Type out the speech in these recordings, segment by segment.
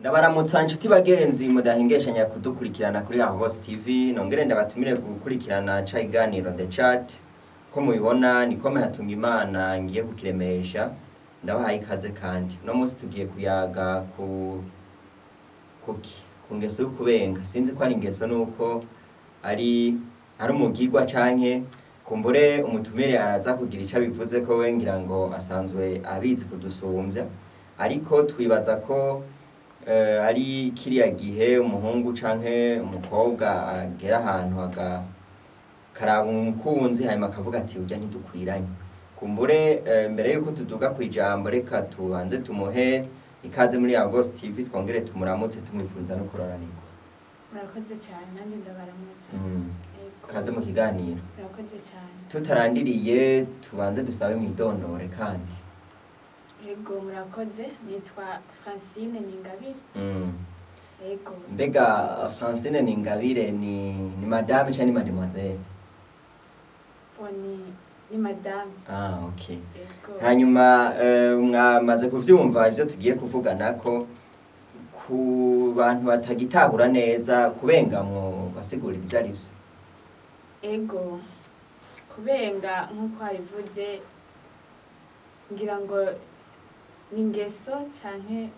Ndabaramutsa nshuti bagenzi mudahengeshanya kudukurikirana kuri Ahos TV nongere ndabatumire gukurikirana ca iganiro The Chat ko mubibona niko hatunga Imana ngiye kukiremesha ndabahaye ikaze kandi no munsi tugiye kuyaga ku ngeso y'ukubenga sinzi ko ari ingeso nuko ari umugirwa canke kumbure umutumire araza kugira ica bivuze ko wengira ngo asanzwe abizi kudusumbya ariko twibaza ko ari kiriya gihe umuhungu canke umukobwa agera ahantu akaraba umukunzi hanyuma akavuga ati urya ntidukwiranye kumbure mbere yuko tuduga kwijambo reka tubanze tumuhe ikaze muri Ahos TV twongere tumuramutse tumwifuriza no kuroranirwa. Murakoze cyane nanjye ndabaramutse. Kaze mu kiganiro. Murakoze cyane. Tutarandiriye tubanze dusabe mwidondore kandi. Yego murakoze nitwa Francine Ningabire. Yego. Mbega Francine Ningabire ni madame cyangwa ni mademoiselle? Ni madame. Okay. Yego. Hanyuma mwamaze kuvyumva ivyo tugiye kuvugana ko ku bantu batagitahura neza kubengamwo basigura ibyo ari byo. Ego. Kubenga nkuko abivuze ngira ngo ningeso canke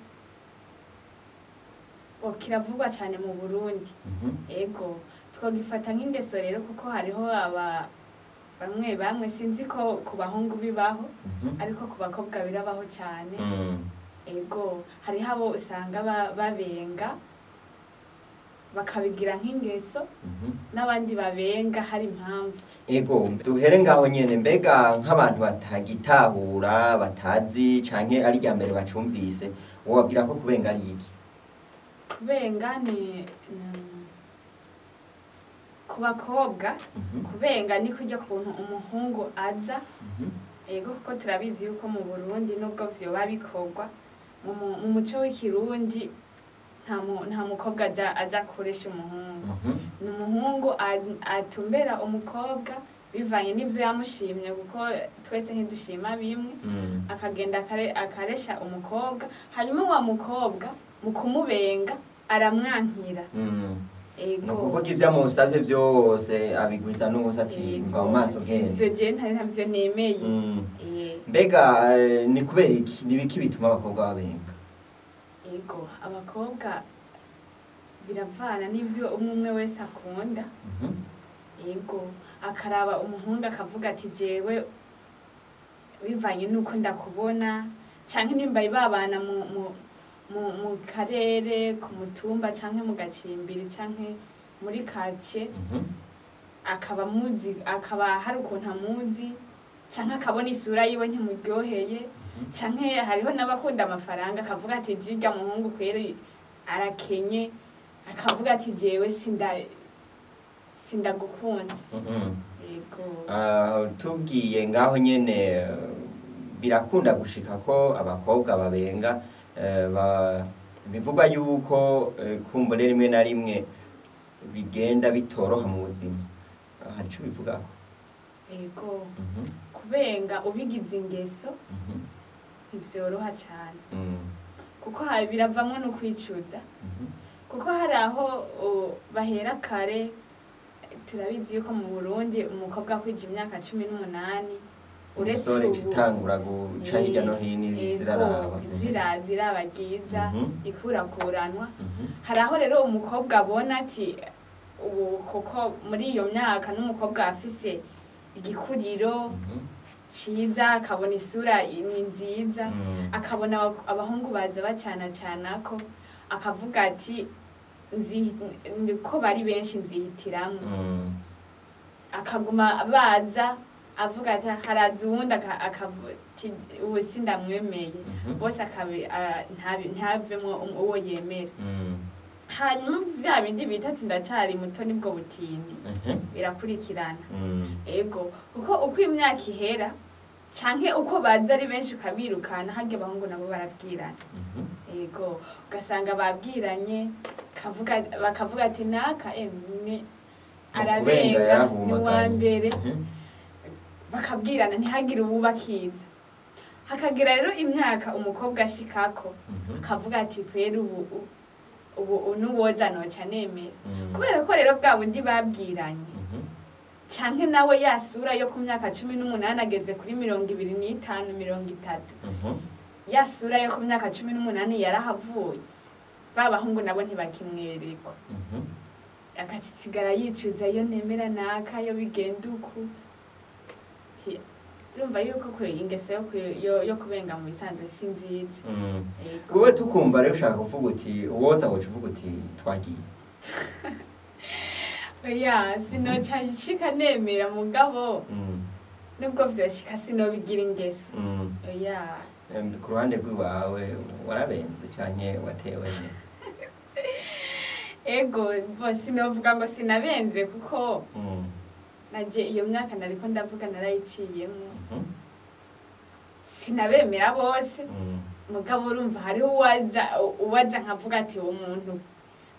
kiravugwa cyane mu Burundi. Ego twogifata nk'ingeso rero kuko hariho bamwe sinzi ko ku bahungu bibaho ariko ku bakobwa birabaho cyane. Ego hariho abo usanga babenga bakabigira nk'ingeso n'abandi babenga hari impamvu. Ego duhere ngaho nyene mbega nk'abantu batagitahura batazi canke ari rya mbere bacumvise wobabwira ko kubenga ari iki? Kubenga ni ku bakobwa kubenga ni kujya kuntu umuhungu aza. Ego kuko turabizi yuko mu Burundi nubwo vyoba bikorwa mu muco w'ikirundi nta mukobwa aja kuresha umuhungu. Ni umuhungu atumbera umukobwa bivanye n'ivyo yamushimye kuko twese ntidushima bimwe akagenda akaresha umukobwa hanyuma wa mukobwa mu kumubenga aramwankira. Ego nukuvuga ivyo amusavye vyose abigwiza n'ubusa ati ngo mu maso gene ivyo je ntavyo nemeye. Mbega ni kubera iki nibiki bituma abakobwa babenga? Ego abakobwa biravana n'ivyo umwe wese akunda. Ego akaraba umuhungu akavuga ati jewe bivanye nuko ndakubona canke nimba babana mu karere ku mutumba canke mu gacimbiri canke muri quartier akaba hari ukuntu amuzi canke akabona isura yiwe ntimuryoheye canke hariho n'abakunda amafaranga akavuga ati jirya muhungu kweri arakenye akavuga ati jewe sindagukunze. Yego tugiye ngaho nyene birakunda gushika ko abakobwa babenga bivugwa yuko kumbure rimwe na rimwe bigenda bitoroha mu buzima hari ico bivugako? Ego kubenga ubigize ingeso ntivyoroha cyane kuko biravamwo no kwicuza kuko hari aho bahera kare. Turabizi yuko mu Burundi umukobwa kwija imyaka 18 uretse ubu citangura guca hirya no hino zirabagiza ikurakuranwa. Hari aho rero umukobwa abona ati ubu koko muri iyo myaka n'umukobwa afise igikuriro ciza akabona isura ni nziza akabona abahungu baza bacana ko akavuga ati ko bari benshi nzihitiramwe. Akaguma baza avuga ati haraza uwundi akavuti ubu sindamwemeye bose ntavemwo uwo yemera. Hanyuma vya bindi bita ati ndacari muto nibwo butindi birakurikirana. Ego kuko uko imyaka ihera canke uko baza ari benshi ukabirukana harya abahungu nabo barabwirana. Ego ugasanga babwiranye bakavuga ati naka arabenga ni wa mbere bakabwirana ntihagire ububakiza. hakagira rero imyaka umukobwa ashikako Mhm. akavuga ati kwera ubu nuwoza noca nemera Mhm. kubera ko rero bwa bundi babwiranye Mhm. canke nawe yasura yo ku myaka 18 ageze kuri 25 30 Mhm. yasura yo ku myaka 18 yarahavuye babahungu nabo ntibakimwereko Mhm. akacisigara yicuza iyo nemera naka yo bigenda uku turumva yuko ingeso yo kubenga mu bisanzwe si nziza. Mhm. Yego. Wowe tukumva rero ushaka kuvuga uti uwoza ngo uvuga uti twagiye. Oya sinoca nshika nemera mugabo Mhm. nubwo vyoshika sinobigira ingeso. Mhm. Oya Ku ruhande rw'iwawe warabenze canke watewe ne? ego bose novuga ngo sinabenze kuko Mhm. naje iyo myaka nariko ndavuga narayiciyemo Mhm. sinabemera bose Mhm. mugabo urumva hariho uwaza nkavuga ati uwo muntu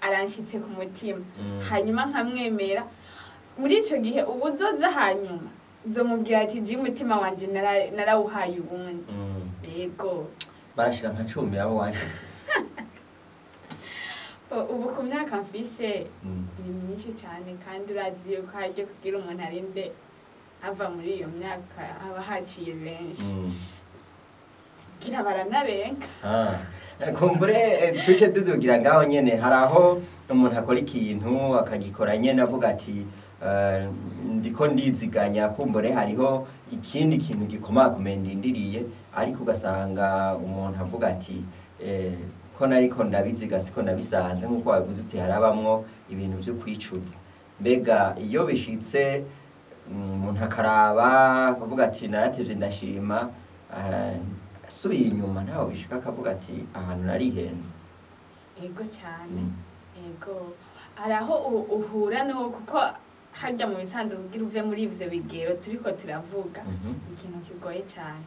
aranshitse ku mutima Mhm. hanyuma nkamwemera muri ico gihe ubu uzoza hanyuma nzomubwira ati je umutima wanje narawuhaye ubundi. Mhm. Yego Barashika nka 10 abo wanje. ubu ku myaka mfise Mhm. ni myinshi cyane kandi urazi yuko haryo kugira umuntu arinde ava muri iyo myaka haba haciye benshi Mhm. gira baranarenga. Kumbure tuce tudugira ngaho nyene haraho umuntu akora ikintu akagikora nyene avuga ati ndiko ndiziganya kumbure hariho ikindi kintu gikomakomeye ndindiriye ariko ugasanga umuntu avuga ati ko nariko ndabiziga siko nabisanze nkuko wabivuze uti harabamwo ibintu vyo kwicuza mbega iyo bishitse umuntu akaraba akavuga ati naratevye ndashima subiye inyuma ntaho bishika akavuga ati ahantu narihenze. Yego cyane. Yego haraho uhura no kuko harya mu bisanzwe kugira uve muri ivyo bigero turiko turavuga ikintu kigoye cyane.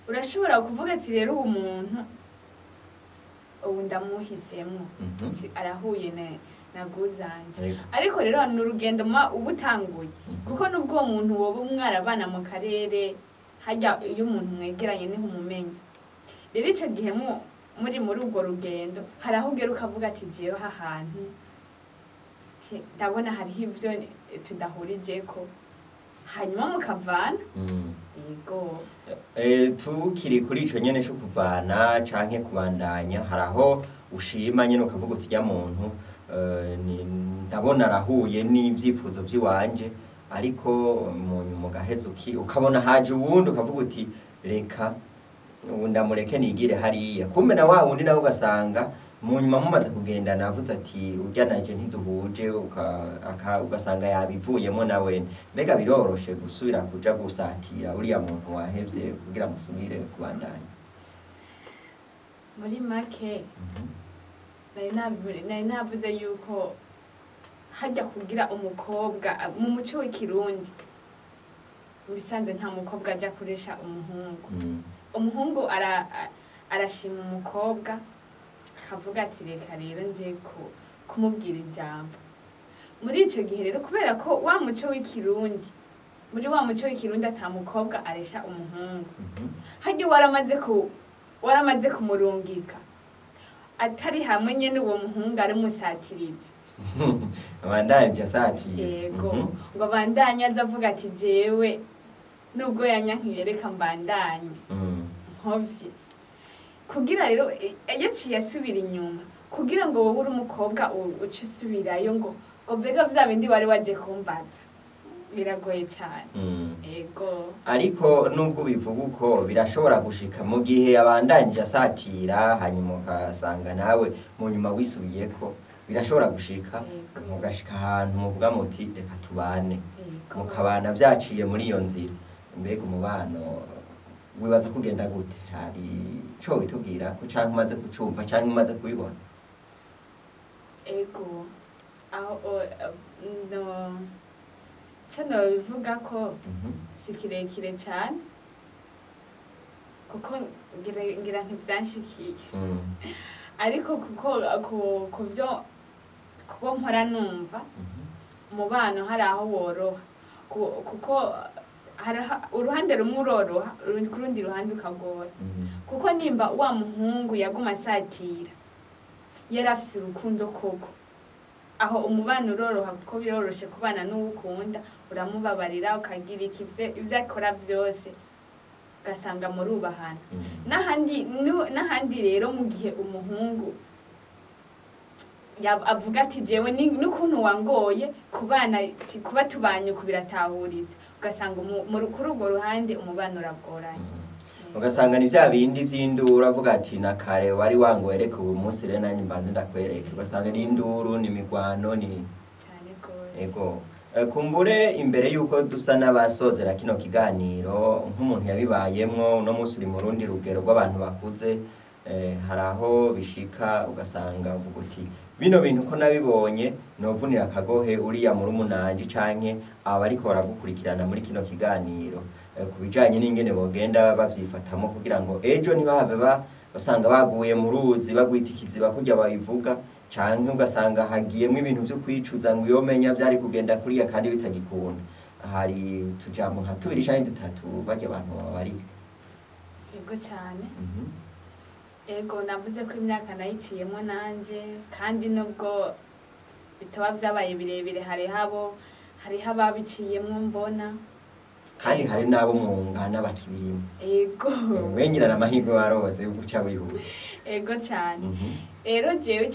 Urashobora kuvuga ati rero uwo muntu ubu ndamuhisemo arahuye na guzanje ariko rero ni urugendo ubutanguye kuko nubwo uwo muntu woba mwarabana mu karere hajya iyo umuntu mwegeranye niho umumenya rero ico gihe muri urwo rugendo haraho ugera ukavuga ati jewe ahantu ndabona hariho ivyo tudahurijeko hanyuma mukavana. Yego tukiri kuri ico nyene cyo kuvana canke kubandanya haraho ushima nyene ukavuga uti jya muntu ndabona arahuye n'ivyifuzo vyiwanje ariko mu nyuma gaheze ukabona haje uwundi ukavuga uti reka ndamureke nigire hariya kumbe na wa wundi nawe ugasanga mu nyuma mumaze kugendana avuze ati urya naje ntiduhuje ugasanga yabivuyemo nawe mbega biroroshe gusubira kuja gusatira uriya muntu wahevye kugira musubire kubandanya. Muri make nari navuze yuko hajya kugira umukobwa mu muco w'ikirundi mu bisanzwe nta mukobwa ajya kuresha umuhungu. Umuhungu arashima umukobwa akavuga ati reka rero nje kumubwira ijambo. Muri icyo gihe rero kubera ko wa muco w'ikirundi muri wa muco w'ikirundi ata mukobwa aresha umuhungu hajya waramaze kumurungika atari hamwe nyene uwo muhungu ari musatirizi abandanje asatiriye. Yego ngo abandanye aza avuga ati jewe nubwo yanyankiye reka mbandanye nkovye kugira rero yaciye asubira inyuma kugira ngo wowe uri umukobwa uce usubirayo ngo mbega vya bindi wari waje kumbaza biragoye cyane. Yego ariko nubwo bivuga uko birashobora gushika mu gihe abandanje asatira hanyuma ukasanga nawe mu nyuma wisubiyeko birashobora gushika mugashika ahantu muvuga muti reka tubane mukabana vyaciye muri iyo nzira mbega umubano wibaza kugenda gute hari ico witubwira ko canke umaze kucumva canke umaze kubibona? Ego aho no cano bivuga ko si kirekire cyane kuko ngira ntivyanshikiye ariko kuko kuvyo kuko mpora numva umubano hari aho woroha kuko uruhande rumwe uroroha ku rundi ruhande ukagora kuko nimba wa muhungu yaguma asatira yari afise urukundo koko aho umubano uroroha kuko biroroshe kubana n'uwukunda uramubabarira ukagira ivyo akora vyose ugasanga murubahana n'ahandi rero mu gihe umuhungu avuga ati jewe n'ukuntu wangoye kuba tubanye kubiratahuriza ugasanga kuri urwo ruhande umubano uragoranye ugasanga ni vya bindi vy'induru avuga ati na kare wari wangoye reka ubu munsi rero nanjye mbanze ndakwereka ugasanga ni induru ni migwano ni cyane gose ego kumbure imbere yuko dusa n'abasozera kino kiganiro nk'umuntu yabibayemwo no munsi uri mu rundi rugero rw'abantu bakuze hari aho bishika ugasanga uvuga uti bino bintu ko nabibonye novunira akagohe uriya muri umunanji canke abariko baragukurikirana muri kino kiganiro kubijanye n'ingene bogenda bavyifatamo kugira ngo ejo ntibahave basanga baguye mu ruzi bagwita ikiziba kurya babivuga canke ugasanga hagiyemwo ibintu vyo kwicuza ngo yomenya vyari kugenda kuriya kandi bitagikunda hari tujambo nka tubiri canke dutatu barya abantu bari ego cyane ego navuze ko imyaka nayiciyemo nanje kandi nubwo bitaba vyabaye birebire hariho ababiciyemo mbona kandi hari nabo mwungana bakibirimo ego wenyirana amahirwe warose yo guca wihura ego cyane rero jewe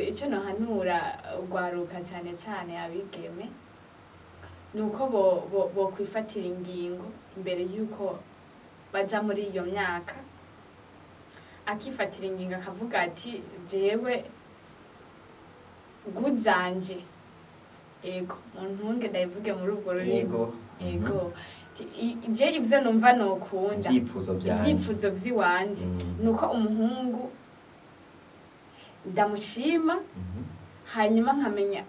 icyo nohanura ugwaruka cyane cyane abigeme nuko bo kwifatira ingingo imbere yuko baja muri iyo myaka akifatira ingingo akavuga ati jewe guzanje ego muntunge ndayivuge muri ubwo rurimi ego je ivyo numva nokunda ivyifuzo vyiwanje nuko umuhungu ndamushima hanyuma nkamenya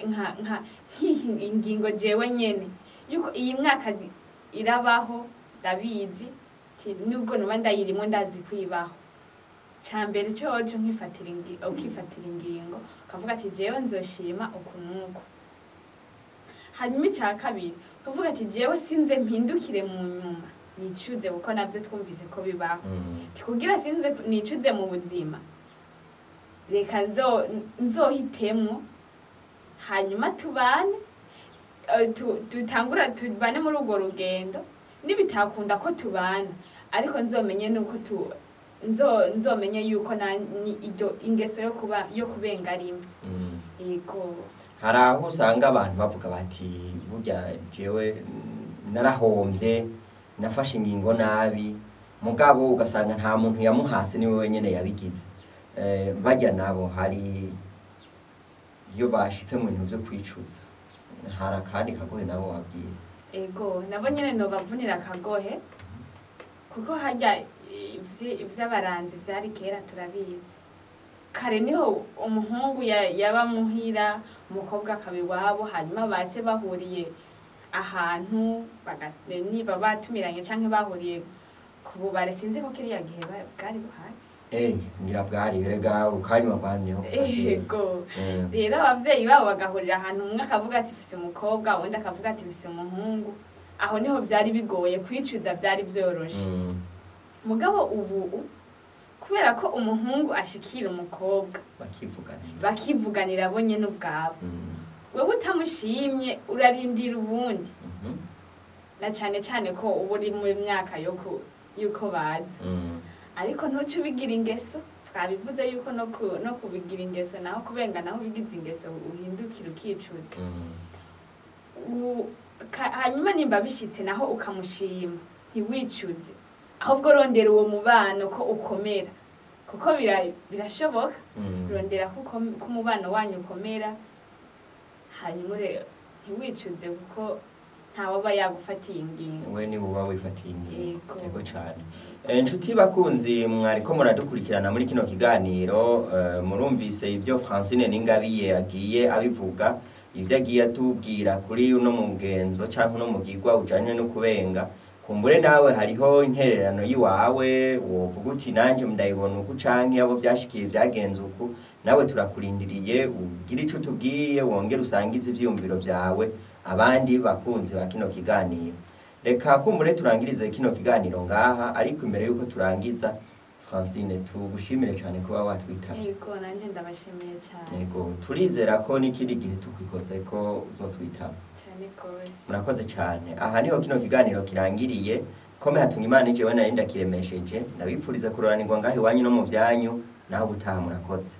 ingingo jewe nyene yuko iyi myaka irabaho ndabizi nubwo nuba ndayirimo ndazi kwibaho cyambere cyoco ukifatira ingingo ukavuga ati jewe nzoshima ukunuko hanyuma icya kabiri ukavuga ati jewe sinze mpindukire mu nyuma nicuze kuko navyo twumvise ko bibaho kugira sinze nicuze mu buzima reka nzohitemwo hanyuma tubane tubane muri urwo rugendo nibitakunda ko tubana ariko nzomenye nuko nzomenye yuko ingeso yo kubenga rimwe yego hari aho usanga abantu bavuga bati burya jewe narahombye nafashe ingingo nabi mugabo ugasanga nta muntu yamuhase niwe wenyene yabigize bajya nabo hari iyo bashitse mu bintu vyo kwicuza hari akandi kagohe nabo wabwiye ego nabo nyene no bavunira akagohe kuko hajya ivy'abaranzi vyari kera turabizi kare niho umuhungu yaba muhira umukobwa akabiwabo hanyuma base bahuriye ahantu niba batumiranye canke bahuriye ku bubare sinzi ko kiriya gihe bwari buhari ngira bwari rega urukanywa rwanyeho ego rero abavyeyi babo bagahurira ahantu umwe akavuga ati fise umukobwa undi akavuga ati fise umuhungu aho niho vyari bigoye kwicuza vyari vyoroshe mugabo ubu kubera ko umuhungu ashikira umukobwa bakivuganira bo nyene ubwabo wewe utamushimye urarindira ubundi na cyane cyane ko uba uri mu myaka yuko baza ariko ntuce ubigira ingeso twabivuze yuko no kubigira ingeso naho kubenga naho ubigize ingeso uhindukira ukicuza hanyuma nimba bishitse naho ukamushima ntiwicuze ahubwo rondera uwo mubano ko ukomera kuko birashoboka rondera ko umubano wanyu ukomera hanyuma ntiwicuze kuko ntawaba yagufatiye ingingo we ni buba wifatiye ingingo yego cyane inshuti bakunzi mwariko muradukurikirana muri kino kiganiro murumvise ivyo Francine Ningabiye agiye abivuga ivyo agiye atubwira kuri uno mugenzo canke no mugirwa ujanye no kubenga kumbure nawe hariho intererano yiwawe wovuga uti nanje ndayibona uko canke abo vyashikiye vyagenze uko nawe turakurindiriye ugira ico tubwiye wongera usangize ivyumviro vyawe abandi bakunzi ba kino kiganiro reka kumbure turangirize kino kiganiro ngaha, ariko imbere yuko turangiza Francine tugushimire cyane kuba watwitavye. Yego nanje ndabashimiye cyane. Yego turizera ko n'ikindi gihe tukwikoze ko uzotwitaba. Cyane gose. Murakoze cyane. Aha niho kino kiganiro kirangiriye. Kome hatunga Imana ije we narinda kiremesheje. Ndabipfuriza kuroranirwa ngaho iwanyu no mu byanyu naho gutaha murakoze.